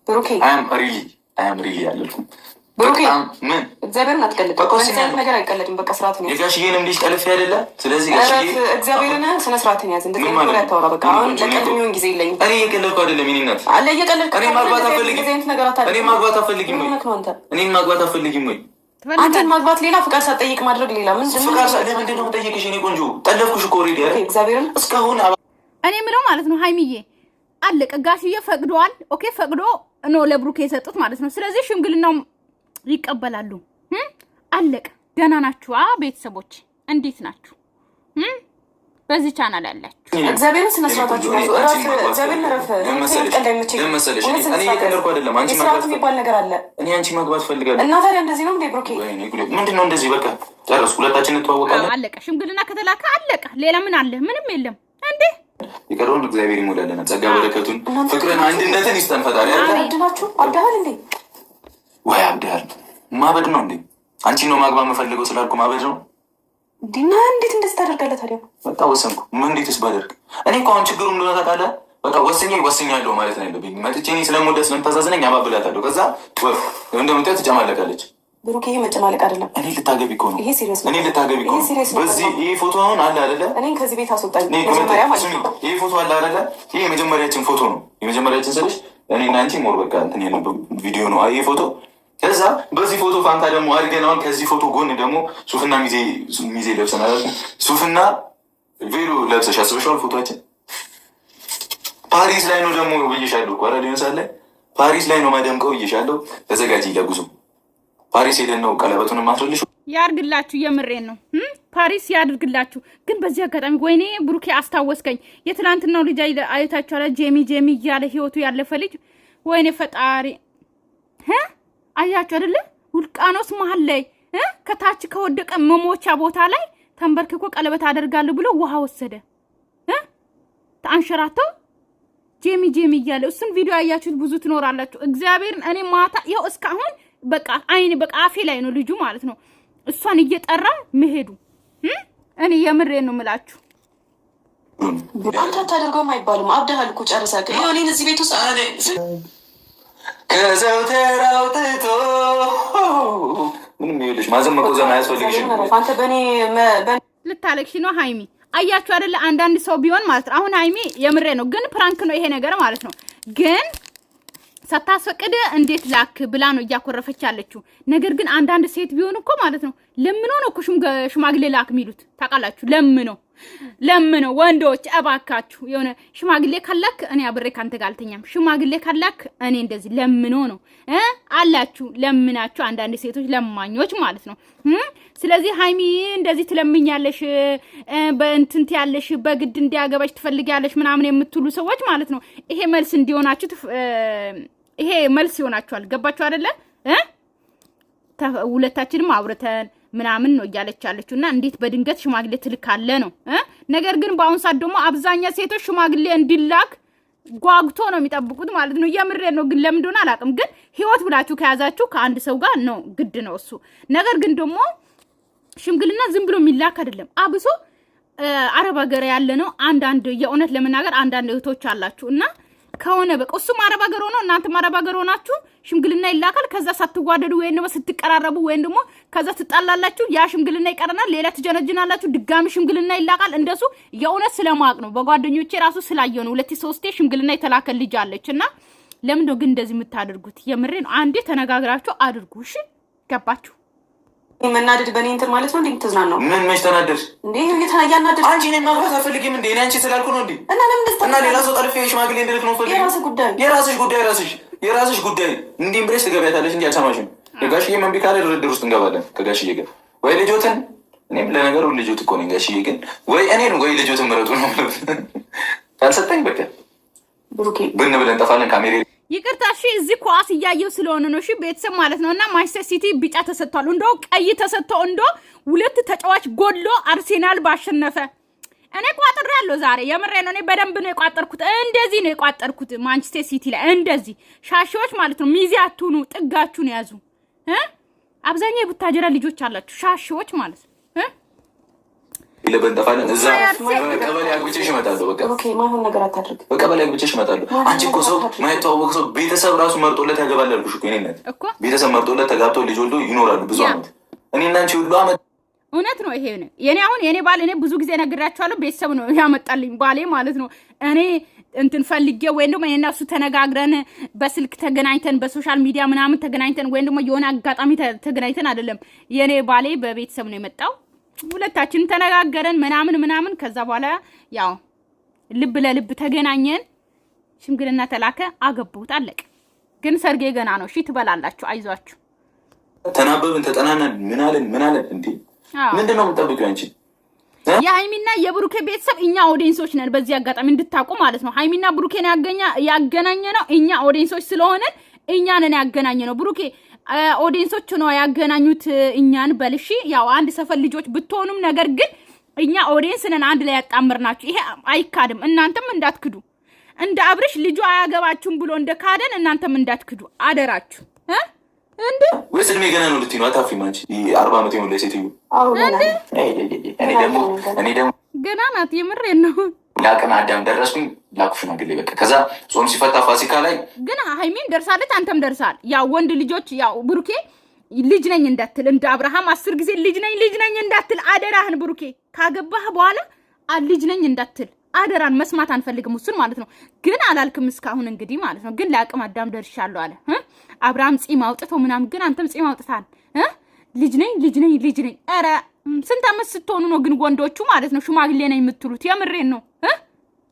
ብሩኬ I am really ያለልኩ ብሩኬ ምን እግዚአብሔርን አትቀልድ። ነገር አይቀለድም። በቃ ስርዓት ነው። የጋሽዬንም ልጅ ጠልፌ አይደለ? ስለዚህ ጋሽዬ እግዚአብሔርን ስነ ስርዓትን ያዝ። እንደዚህ ነው ያታወራ። በቃ አሁን ለቀድሚውን ጊዜ የለኝም። እኔ እየቀለድኩ አይደለም። ይኔናት አለ እየቀለድኩ እኔ ማግባት አፈልግም። እኔ ማግባት አፈልግም ወይ? እኔ ማግባት አፈልግም ወይ? አንተን ማግባት ሌላ፣ ፍቃድ ሳትጠይቅ ማድረግ ሌላ። ፍቃድ ለምንድን ነው የምጠይቅሽ? እኔ ቆንጆ ጠለፍኩሽ እኮ ኦልሬዲ አይደል? እግዚአብሔርን እስካሁን እኔ ምለው ማለት ነው ሀይሚዬ አለቀ። ጋሽዬ ፈቅዷል። ኦኬ ፈቅዶ ነው ለብሩኬ የሰጡት ማለት ነው። ስለዚህ ሽምግልናው ይቀበላሉ። አለቀ። ደህና ናችሁ? ቤተሰቦች እንዴት ናችሁ? በዚህ ቻናል ያላችሁ እግዚአብሔርን ስነ ስርዓታችሁ ራስ እግዚአብሔርን ረፈ ለመሰለሽ እኔ እየቀለድኩ አይደለም። አንቺ ማግባት የሚባል ነገር አለ። እኔ አንቺ ማግባት ፈልጋለሁ እና ታዲያ እንደዚህ ነው እንዴ ብሩኬ? ምንድን ነው እንደዚህ? በቃ ጨርስ። ሁለታችን እንተዋወቃለን። አለቀ። ሽምግልና ከተላከ አለቀ። ሌላ ምን አለ? ምንም የለም እንዴ። የቀረውን እግዚአብሔር ይሞላልና ጸጋ በረከቱን፣ ፍቅርን፣ አንድነትን ይስጠን ፈጣሪ። አድናችሁ አብዳሃል እንዴ? ወይ አብዳሃል? ማበድ ነው እንዴ? አንቺ ነው ማግባት የምፈልገው ስላልኩ ማበድ ነው ዲና? እንዴት እንደዚህ ታደርጋለህ ታዲያ? በቃ ወሰንኩ። ምን እንዴትስ ባደርግ? እኔ እኮ አሁን ችግሩ እንደሆነ ታውቃለህ። በቃ ወስኛለሁ ማለት ነው ያለብኝ። መጥቼ እኔ ስለምወዳት ስለምታሳዝነኝ አባብላታለሁ። ከዛ እንደምታያት ትጨማለቃለች። ብሩክ ይሄ መጨማለቅ አይደለም። እኔ ልታገቢ እኮ ነው። ይሄ ሲሪየስ ነው። እኔ ልታገቢ እኮ ነው። በዚህ ይሄ ፎቶ አሁን አለ አይደለ? እኔን ከዚህ ቤት አስወጣኝ መጀመሪያ ማለት ነው። ይሄ ፎቶ አለ አይደለ? ይሄ የመጀመሪያችን ፎቶ ነው። የመጀመሪያችን ስልሽ እኔና አንቺ ሞር በቃ እንትን ያለው ቪዲዮ ነው ይሄ ፎቶ። ከዛ በዚህ ፎቶ ፋንታ ደግሞ አድርገን አሁን ከዚህ ፎቶ ጎን ደግሞ ሱፍና ሚዜ ለብሰናል። ሱፍና ቬሎ ለብሰሽ አስበሽዋል? ፎቶችን ፓሪስ ላይ ነው ደግሞ ብዬሻለሁ እኮ ኧረ ሊሆን ሳለ ፓሪስ ላይ ነው ማደምቀው ብዬሻለሁ። ተዘጋጂ ለጉዞ ፓሪስ ሄደን ነው ቀለበቱን ማስረልሽ። ያርግላችሁ፣ የምሬን ነው። ፓሪስ ያድርግላችሁ። ግን በዚህ አጋጣሚ ወይኔ ብሩኬ አስታወስከኝ። የትላንትናው ልጅ አይታችኋል? ጄሚ እያለ ህይወቱ ያለፈ ልጅ። ወይኔ ፈጣሪ አያችሁ አይደለ? ውልቃኖስ መሀል ላይ ከታች ከወደቀ መሞቻ ቦታ ላይ ተንበርክኮ ቀለበት አደርጋለሁ ብሎ ውሃ ወሰደ። አንሸራተው ጄሚ እያለ እሱን ቪዲዮ ያያችሁት ብዙ ትኖራላችሁ። እግዚአብሔርን እኔ ማታ ይኸው እስካሁን በቃ አይኔ በቃ አፌ ላይ ነው ልጁ ማለት ነው። እሷን እየጠራ መሄዱ እኔ የምሬን ነው የምላችሁ። አንተ ታደርገውም አይባልም። አብደሃል እኮ ጨርሰህ። ይኸው እኔን እዚህ ቤት ውስጥ ከዘው ተራውጥቶ ምንም ይኸውልሽ ማዘመቆ ዘና አያስፈልግሽም። አንተ በእኔ ልታለቅሽ ነው ሀይሚ። አያችሁ አይደለ? አንዳንድ ሰው ቢሆን ማለት ነው። አሁን ሀይሚ የምሬ ነው ግን ፕራንክ ነው ይሄ ነገር ማለት ነው። ግን ሳታስፈቅድ እንዴት ላክ ብላ ነው እያኮረፈች ያለችው። ነገር ግን አንዳንድ ሴት ቢሆን እኮ ማለት ነው ለምኖ ነው እኮ ሽማግሌ ላክ የሚሉት ታውቃላችሁ። ለምኖ ወንዶች እባካችሁ የሆነ ሽማግሌ ካላክ እኔ አብሬ ካንተ ጋር አልተኛም። ሽማግሌ ካላክ እኔ እንደዚህ ለምኖ ነው አላችሁ። ለምናችሁ አንዳንድ ሴቶች ለማኞች ማለት ነው። ስለዚህ ሀይሚ እንደዚህ ትለምኛለሽ፣ በእንትንት ያለሽ በግድ እንዲያገባሽ ትፈልጊያለሽ ምናምን የምትሉ ሰዎች ማለት ነው ይሄ መልስ እንዲሆናችሁ ይሄ መልስ ይሆናችኋል። ገባችሁ አይደለ? ሁለታችንም አውርተን ምናምን ነው እያለች ያለችው እና እንዴት በድንገት ሽማግሌ ትልካለ ነው። ነገር ግን በአሁን ሰዓት ደግሞ አብዛኛው ሴቶች ሽማግሌ እንዲላክ ጓጉቶ ነው የሚጠብቁት ማለት ነው። የምሬ ነው። ግን ለምን እንደሆነ አላውቅም። ግን ህይወት ብላችሁ ከያዛችሁ ከአንድ ሰው ጋር ነው ግድ ነው እሱ። ነገር ግን ደግሞ ሽምግልና ዝም ብሎ የሚላክ አይደለም። አብሶ አረብ ሀገር ያለ ነው። አንዳንድ የእውነት ለመናገር አንዳንድ እህቶች አላችሁ እና ከሆነ በቃ እሱም አረብ ሀገር ሆኖ እናንተም አረብ ሀገር ሆናችሁ ሽምግልና ይላካል። ከዛ ሳትዋደዱ ወይም ደግሞ ስትቀራረቡ ወይም ደግሞ ከዛ ትጣላላችሁ፣ ያ ሽምግልና ይቀርናል። ሌላ ትጀነጅናላችሁ፣ ድጋሚ ሽምግልና ይላካል። እንደሱ የእውነት ስለማቅ ነው። በጓደኞቼ ራሱ ስላየው ነው። 2-3 ሽምግልና የተላከ ልጅ አለች እና ለምን ነው ግን እንደዚህ የምታደርጉት? የምሬ ነው። አንዴ ተነጋግራችሁ አድርጉ። እሺ ገባችሁ? መናደድ በእኔ እንትን ማለት ነው። እንዴት ተዝናናው? ምን መች ተናደድሽ እንዴ? እያናደድሽ አንቺ እኔን ማግባት አትፈልጊም እንዴ? እኔ አንቺ ስላልኩ ነው እንዴ? እና ሌላ ሰው ጠልፌ ሽማግሌ እንድልክ ነው ፈልጊ? የራስሽ ጉዳይ። እንዲህ ብለሽ ትገቢያታለሽ እንጂ አልሰማሽም። የጋሽዬ መንቢ ካለ ድርድር ውስጥ እንገባለን ከጋሽዬ ጋር ወይ ልጆትን። እኔም ለነገሩ ልጆት እኮ ነኝ። ጋሽዬ ግን ወይ እኔን ወይ ልጆትን ምረጡ ነው ካልሰጠኝ በቃ ብን ብለን እንጠፋለን ካሜሬ። ይቅርታ እሺ፣ እዚህ ኳስ እያየው ስለሆነ ነው። እሺ ቤተሰብ ማለት ነው። እና ማንቸስተር ሲቲ ቢጫ ተሰጥቷል። እንደው ቀይ ተሰጥቶ እንደው 2 ተጫዋች ጎሎ አርሴናል ባሸነፈ። እኔ ቋጥሬ ያለው ዛሬ የምሬ ነው። እኔ በደንብ ነው የቋጠርኩት። እንደዚህ ነው የቋጠርኩት ማንቸስተር ሲቲ ላይ እንደዚህ። ሻሺዎች ማለት ነው ሚዜ አትሁኑ፣ ጥጋችሁን ያዙ። አብዛኛው የቡታጀራ ልጆች አላችሁ ሻሺዎች ማለት ነው። ይለበን ጠፋለን። እዛ ቀበሌ አግብቼሽ እመጣለሁ። በቃ ኦኬ፣ ማይሆን ነገር አታድርግ። በቀበሌ አግብቼሽ እመጣለሁ። አንቺ እኮ ሰው ማይተዋወቅ ሰው ቤተሰብ ራሱ መርጦለት ያገባል አልኩሽ እኮ። እኔነት ቤተሰብ መርጦለት ተጋብተው ልጅ ወልዶ ይኖራሉ ብዙ አመት። እኔና አንቺ ሁሉ አመት እውነት ነው። ይሄ ነው የኔ አሁን የኔ ባል እኔ ብዙ ጊዜ ነግራቸዋለሁ። ቤተሰብ ነው ያመጣልኝ ባሌ ማለት ነው። እኔ እንትን ፈልጌ ወይም ደግሞ እኔና እሱ ተነጋግረን በስልክ ተገናኝተን በሶሻል ሚዲያ ምናምን ተገናኝተን ወይም ደግሞ የሆነ አጋጣሚ ተገናኝተን አይደለም። የኔ ባሌ በቤተሰብ ነው የመጣው። ሁለታችንን ተነጋገረን ምናምን ከዛ በኋላ ያው ልብ ለልብ ተገናኘን። ሽምግልና ተላከ፣ አገቡት፣ አለቀ። ግን ሰርጌ ገና ነው። እሺ ትበላላችሁ፣ አይዟችሁ። ተናበብን፣ ተጠናናን፣ ምን አለን እንዴ? ምንድነው የምጠብቂው አንቺ? የሃይሚና የብሩኬ ቤተሰብ እኛ ኦዲየንሶች ነን። በዚህ አጋጣሚ እንድታውቁ ማለት ነው። ሃይሚና ብሩኬን ያገናኘ ነው እኛ ኦዲየንሶች ስለሆነ እኛ ነን ያገናኘ ነው። ብሩኬ ኦዲየንሶች ነው ያገናኙት እኛን በልሺ። ያው አንድ ሰፈር ልጆች ብትሆኑም ነገር ግን እኛ ኦዲየንስ ነን አንድ ላይ ያጣምርናችሁ። ይሄ አይካድም። እናንተም እንዳትክዱ። እንደ አብርሽ ልጁ አያገባችሁም ብሎ እንደ ካደን እናንተም እንዳትክዱ አደራችሁ። እንዴ ወይስ እድሜ ገና ነው ልትይ ነው? አታፍሪም አንቺ? 40 ዓመት የሞላ ሴትዮ እኔ ደግሞ ገና ናት። የምሬን ነው። ለአቅመ አዳም ደረስኩኝ። ላኩሽ ሽማግሌ በቃ። ከዛ ጾም ሲፈታ ፋሲካ ላይ ግን ሃይሚን ደርሳለች፣ አንተም ደርሳል። ያው ወንድ ልጆች ያው ብሩኬ ልጅ ነኝ እንዳትል እንደ አብርሃም 10 ጊዜ ልጅ ነኝ እንዳትል አደራህን። ብሩኬ ካገባህ በኋላ ልጅ ነኝ እንዳትል አደራን። መስማት አንፈልግም እሱን ማለት ነው። ግን አላልክም እስካሁን እንግዲህ ማለት ነው። ግን ለአቅመ አዳም ደርሻለሁ አለ አብርሃም። ጺም አውጥቶ ምናምን ግን አንተም ጺም አውጥታል። ልጅ ነኝ። ኧረ ስንት ዓመት ስትሆኑ ነው ግን ወንዶቹ ማለት ነው ሽማግሌ ነኝ የምትሉት? የምሬን ነው።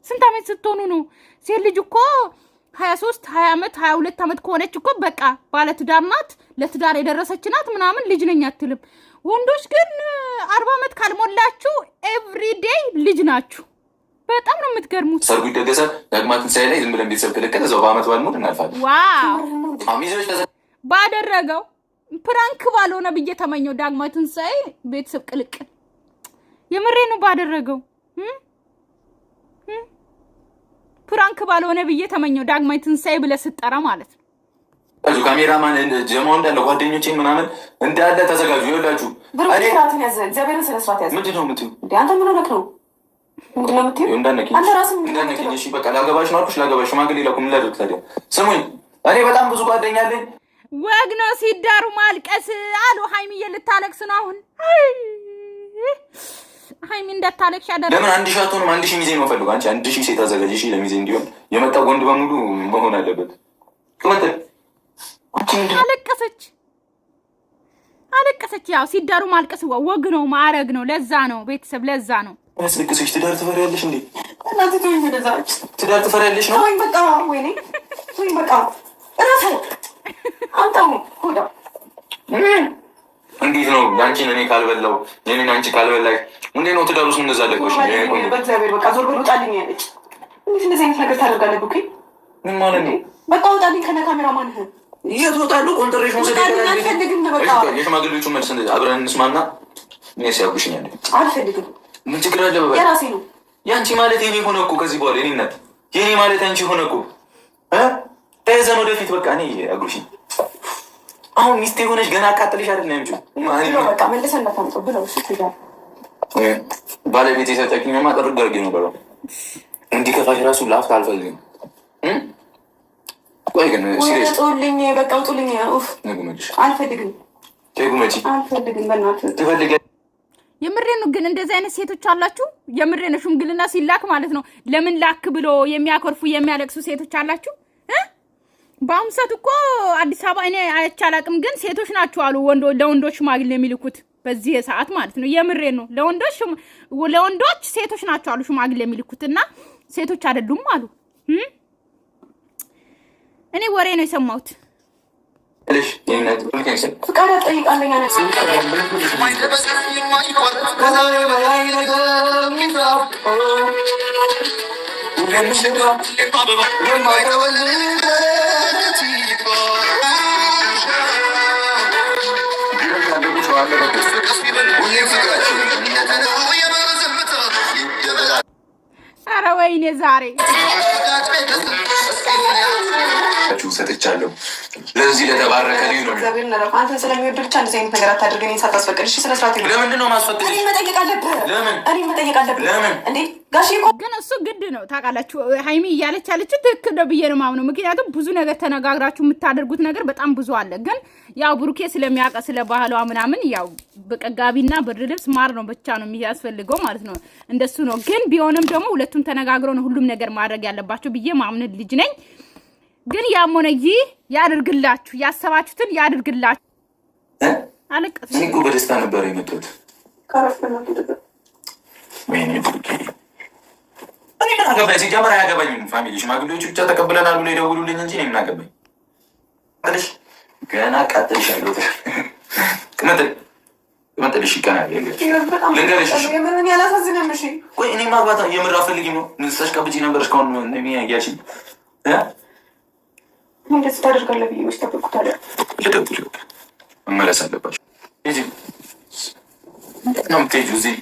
ስንት ዓመት ስትሆኑ ነው? ሴት ልጅ እኮ 23 20 ዓመት 22 ዓመት ከሆነች እኮ በቃ ባለትዳር ናት፣ ለትዳር የደረሰች ናት ምናምን ልጅ ነኝ አትልም። ወንዶች ግን 40 ዓመት ካልሞላችሁ ኤቭሪዴይ ልጅ ናችሁ። በጣም ነው የምትገርሙት። ሰርጉ ይደገሳል። ዳግማ ትንሣኤ ላይ ዝም ብለን ቤተሰብ ክልክል እዛው በአመት ባልሞት እናልፋለን። ዋው ባደረገው ፕራንክ ባልሆነ ብዬ ተመኘው። ዳግማ ትንሣኤ ቤተሰብ ቅልቅል የምሬ ነው። ባደረገው ፕራንክ ባልሆነ ብዬ ተመኘው። ዳግማ ትንሣኤ ብለህ ስትጠራ ማለት ነው። ካሜራማን ጀማው እንዳለ ጓደኞቼ ምናምን እንዳለ ተዘጋጁ። ይኸውላችሁ ብሩኬራትን ያዘ እግዚአብሔርን ስነ ስርዓት ያዘ። ምንድን ነው የምትይው? አንተ ምን ሆነህ ነው? ምንድን ነው የምትይው? አንተ ራስህ እንዳነቂኝ። እሺ በቃ ላገባሽ ነው አልኩሽ። ላገባሽ ሽማግሌ ላኩ። ምን ላድርግ ታዲያ? ስሙኝ፣ እኔ በጣም ብዙ ጓደኛ አለኝ። ወግ ነው ሲዳሩ ማልቀስ አሉ። ሃይሚዬ ልታለቅስ ነው አሁን። ሃይሚ እንዳታለቅሽ ያደረገ ለምን 1000 አትሆንም? 1000 ሚዜ ነው ፈልጉ። አንቺ 1000 ሴት አዘጋጅ ለሚዜ እንዲሆን የመጣው ወንድ በሙሉ መሆን አለበት። አለቀሰች። ያው ሲዳሩ ማልቀስ ወግ ነው ማዕረግ ነው። ለዛ ነው ቤተሰብ፣ ለዛ ነው ያስለቅሰች። ትዳር ትፈሪያለሽ እንዴ? እናንተ ተወኝ። ወደዛ ትዳር ትፈሪያለሽ ነው? ወይ በቃ ወይኔ ወይ በቃ እራሱ አንተው ሆዳ እንዴት ነው ያንቺን እኔ ካልበላው የኔን አንቺ ካልበላሽ እንዴት ነው ትዳር ውስጥ እንደዛ ለቆሽ? በእግዚአብሔር በቃ ዞር ብሎ ጣልኝ ያለች። እንዴት እንደዚህ አይነት ነገር ታደርጋለህ? ቡኬ ምን ማለት ነው? በቃ ወጣልኝ ከነ ካሜራ ማንህ የት ወጣሉ? ኮንትሬሽ ወሰደ ይላል። አልፈልግም። በቃ የሽማግሌዎቹ መልስ አብረን እንስማና እኔ ሲያጉሽኛል። አልፈልግም። ምን ችግር አለ? በቃ የራሴ ነው። ያንቺ ማለት የኔ ሆነ እኮ ከዚህ በኋላ የኔ እናት የኔ ማለት አንቺ ሆነ እኮ ተይዘን ወደፊት በቃ እኔ አጉሽኝ። አሁን ሚስቴ ሆነሽ ገና አቃጥልሽ አይደል ነው እንጂ በቃ መልሰን እንዳታምጠው ብለው እሺ ትይዛል። ባለቤት የሰጠችኝ ማጠርግ አድርጌ ነው በለው። እንዲከፋሽ ራሱ ላፍታ አልፈልግም። ቆይ ግን ሲሪየስ ጦልኝ በቃ ጦልኝ። ኡፍ ነግመልሽ አልፈልግም። ከጉመጪ አልፈልግም። በእናትህ ትፈልጊ? የምሬን ነው። ግን እንደዚህ አይነት ሴቶች አላችሁ። የምሬን ነው። ሽምግልና ሲላክ ማለት ነው ለምን ላክ ብሎ የሚያኮርፉ የሚያለቅሱ ሴቶች አላችሁ። በአሁኑ ሰዓት እኮ አዲስ አበባ እኔ አይቼ አላቅም፣ ግን ሴቶች ናቸው አሉ ለወንዶች ሽማግሌ የሚልኩት በዚህ ሰዓት ማለት ነው። የምሬን ነው። ለወንዶች ሴቶች ናቸው አሉ ሽማግሌ የሚልኩት እና ሴቶች አይደሉም አሉ። እኔ ወሬ ነው የሰማሁት። ፍቃድ ጠይቃለኝ አነሳ ኧረ ወይኔ ዛሬ ሰጥቻለሁ። ለዚህ ለተባረከ ልጅ ነው። እግዚአብሔር ነረፍ አንተን ስለሚወድ ብቻ እንደዚህ አይነት ነገር አታድርገኝ። ሳታስፈቅድ እሺ፣ ስነ ስርዓት ይሁን። ለምንድን ነው ማስፈቅድ? እኔ መጠየቅ አለብህ። ለምን? እኔ መጠየቅ አለብህ። ለምን? እንዴ ጋሼ እኮ ግን እሱ ግድ ነው ታውቃላችሁ። ሀይሚ እያለች ያለችው ትክክል ነው ብዬ ነው የማምነው። ምክንያቱም ብዙ ነገር ተነጋግራችሁ የምታደርጉት ነገር በጣም ብዙ አለ። ግን ያው ብሩኬ ስለሚያውቅ ስለ ባህሏ ምናምን ያው በቀጋቢና ብርድ ልብስ ማር ነው ብቻ ነው የሚያስፈልገው ማለት ነው። እንደሱ ነው። ግን ቢሆንም ደግሞ ሁለቱም ተነጋግረው ነው ሁሉም ነገር ማድረግ ያለባቸው ብዬ ማምነው ልጅ ነኝ። ግን ያም ሆነ ይህ ያድርግላችሁ፣ ያሰባችሁትን ያድርግላችሁ። አለቀስ እኮ በደስታ ነበር የመጡት። ወይኔ ብሩኬ እኔ ምን አገባኝ? ሲጀመር አያገባኝም። ፋሚሊ ሽማግሌዎቹ ብቻ ተቀብለናል ብሎ ይደውሉልኝ እንጂ እኔ ምን አገባኝ? ቀጥልሽ ገና ቀጥልሽ አለሁት። ቅመጥልሽ ይቀናል ልንገርሽ። ምን ያላሳዝንም? እሺ ቆይ እኔ ማግባት የምር አፈልጊም ነው ንስታሽ ቀብጪ ነበር እስካሁን ያያልሽኝ እንደዚህ ታደርጋለህ ብዬ መች ጠብቁታለሁ። ልደውል መመለስ አለባቸው። ነው የምትሄጂው እዚህ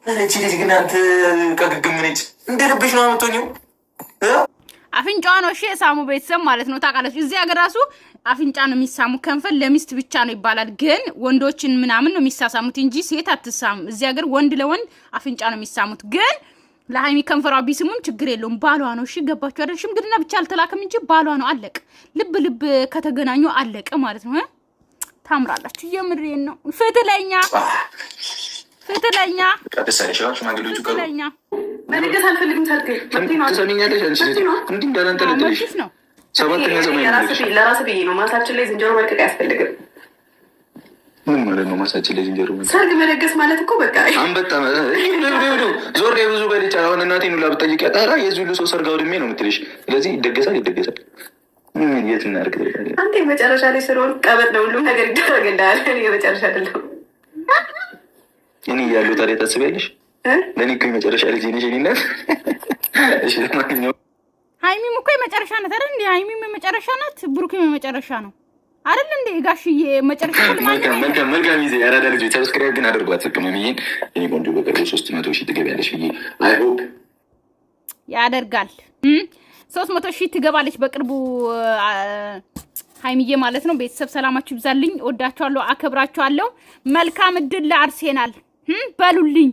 እቺ ልጅ ግን አንተ ቀግግም ነች። እንደ ልብሽ ነው የምትሆኚው። አፍንጫዋ ነው እሺ የሳሙ ቤተሰብ ማለት ነው ታውቃላችሁ። እዚህ ሀገር ራሱ አፍንጫ ነው የሚሳሙ። ከንፈር ለሚስት ብቻ ነው ይባላል። ግን ወንዶችን ምናምን ነው የሚሳሳሙት እንጂ ሴት አትሳሙ። እዚህ ሀገር ወንድ ለወንድ አፍንጫ ነው የሚሳሙት። ግን ለሀይሚ ከንፈሯ ቢስሙም ችግር የለውም። ባሏ ነው እሺ። ገባችሁ አይደል? ሽምግልና ብቻ አልተላከም እንጂ ባሏ ነው። አለቀ። ልብ ልብ ከተገናኙ አለቀ ማለት ነው። ታምራላችሁ። የምሬን ነው። ፍትለኛ ፍትለኛ ቀደሳይሽ ሽማግሌዎቹ ቀሩ። ፍትለኛ መደገስ አልፈልግም። ትሰሚኛለሽ? እንዲህ እንዳላንጠለጥልሽ ነው። ሰባተኛ ዘመን ለራስህ ብዬ ነው። ማሳችን ላይ ዝንጀሮ መልቀቅ አያስፈልግም። ምን ማለት ነው? ማሳችን ላይ ዝንጀሮ ሰርግ መደገስ ማለት እኮ በቃ አንበጣ ዞር ብዙ በልጫ። አሁን እናቴን ሁላ ብጠይቅ ያጣራ የዚህ ሁሉ ሰው ሰርግ አውድሜ ነው የምትልሽ። ስለዚህ ይደገሳል ይደገሳል። የት እናድርግ? አንተ የመጨረሻ ላይ ስለሆን ቀበጥ ነው ሁሉም ነገር ይደረግልሃል። የመጨረሻ አይደለም እኔ እያለሁ ታዲያ ታስቢያለሽ? ለእኔ እኮ የመጨረሻ ልጅ ነሽ። እኔነት እሺ ለማንኛውም ሀይሚም እኮ የመጨረሻ ናት አይደል? እንደ ሀይሚም የመጨረሻ ናት፣ ብሩክም የመጨረሻ ነው አይደል? እንደ ጋሽዬ መጨረሻ መልካም ጊዜ። ያራዳ ልጆች ሰብስክራይብ ግን አድርጓት። ህክመምዬን እኔ ቆንጆ በቅርቡ 300,000 ትገቢያለሽ ብዬ አይ ሆፕ ያደርጋል። 300,000 ትገባለች በቅርቡ ሀይሚዬ ማለት ነው። ቤተሰብ ሰላማችሁ ይብዛልኝ። ወዳችኋለሁ፣ አከብራችኋለሁ። መልካም እድል ለአርሴናል በሉልኝ።